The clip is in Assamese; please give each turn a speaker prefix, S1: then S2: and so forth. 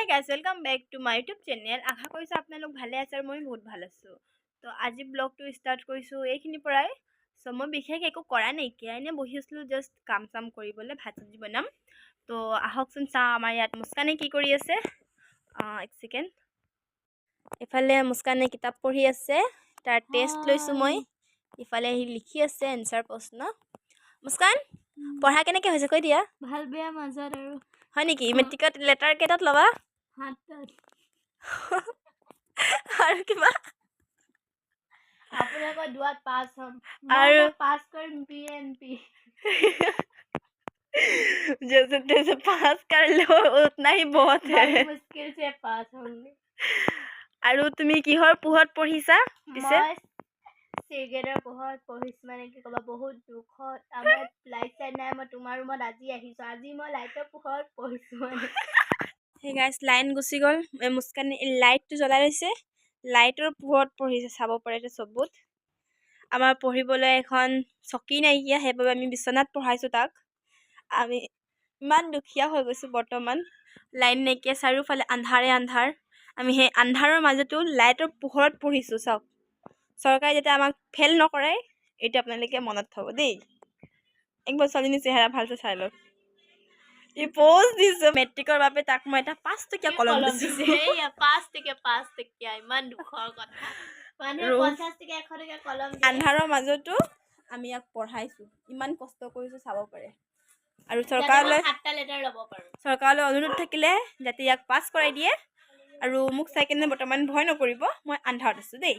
S1: High guys welcome back to my YouTube channel. আশা কৰিছোঁ আপোনালোক ভালে আছে আৰু মই বহুত ভাল আছোঁ। তো আজি ব্লগটো ষ্টাৰ্ট কৰিছোঁ এইখিনিৰ পৰাই। চ' মই বিশেষ একো কৰা নাইকিয়া, এনেই বহি আছিলোঁ জাষ্ট কাম চাম কৰিবলৈ, ভাত চব্জি বনাম। তো আহকচোন চাওঁ আমাৰ ইয়াত মুস্কানে কি কৰি আছে। এক ছেকেণ্ড। ইফালে মুস্কানে কিতাপ পঢ়ি আছে, তাৰ টেষ্ট লৈছোঁ মই। ইফালে সি লিখি আছে এনচাৰ প্ৰশ্ন। মুস্কান পঢ়া কেনেকৈ হৈছে কৈ দিয়া।
S2: ভাল বেয়া মাজত আৰু
S1: হয় নেকি? মেট্ৰিকত লেটাৰ কেইটাত ল'বা?
S2: 7টাত।
S1: আৰু কিবা
S2: আপোনালোকৰ দুৱাত পাছ হ'ম,
S1: আৰু
S2: মই পাছ কৰিম PNP।
S1: जैसे तैसे पास कर लो उतना ही बहुत है।
S2: बड़ी मुश्किल से पास होंगे।
S1: আৰু তুমি কিহৰ পোহৰত পঢ়িছা পিছে?
S2: মই চিগাৰেটৰ পোহৰত পঢ়িছোঁ, মানে কি ক'বা, বহুত দুখত আমাৰ লাইট চাইট নাই। মই তোমাৰ ৰুমত আজি আহিছোঁ, আজি মই লাইটৰ পোহৰত পঢ়িছোঁ মানে।
S1: সেই গাইছ লাইন গুচি গ'ল, মুস্কানে লাইটটো জ্বলাই লৈছে, লাইটৰ পোহৰত পঢ়িছে, চাব পাৰে এতিয়া চবুত। আমাৰ পঢ়িবলৈ এখন চকী নাইকিয়া, সেইবাবে আমি বিচনাত পঢ়াইছোঁ তাক। আমি ইমান দুখীয়া হৈ গৈছোঁ বৰ্তমান, লাইন নাইকিয়া, চাৰিওফালে আন্ধাৰে আন্ধাৰ। আমি সেই আন্ধাৰৰ মাজতো লাইটৰ পোহৰত পঢ়িছোঁ। চাওক, চৰকাৰে যাতে আমাক ফেইল নকৰে এইটো আপোনালোকে মনত থ'ব দেই। একবাৰ ছোৱালীজনীৰ চেহেৰা ভালছে চাই লওক। ই প'জ দিছে মেট্ৰিকৰ বাবে, তাক মই এটা 5 টকীয়া কলম দিছোঁ।
S2: 5 টকীয়া, ইমান দুখৰ কথা। মানুহে 50 টকীয়া 100 টকীয়া কলম দিয়ে।
S1: আন্ধাৰৰ মাজতো আমি ইয়াক পঢ়াইছোঁ, ইমান কষ্ট কৰিছোঁ, চাব পাৰে। আৰু
S2: চৰকাৰলৈ 7টা লেটাৰ ল'ব পাৰোঁ।
S1: চৰকাৰলৈ অনুৰোধ থাকিলে যাতে ইয়াক পাছ কৰাই দিয়ে। আৰু মোক চাই কেনে বৰ্তমান ভয় নকৰিব, মই আন্ধাৰত আছোঁ দেই।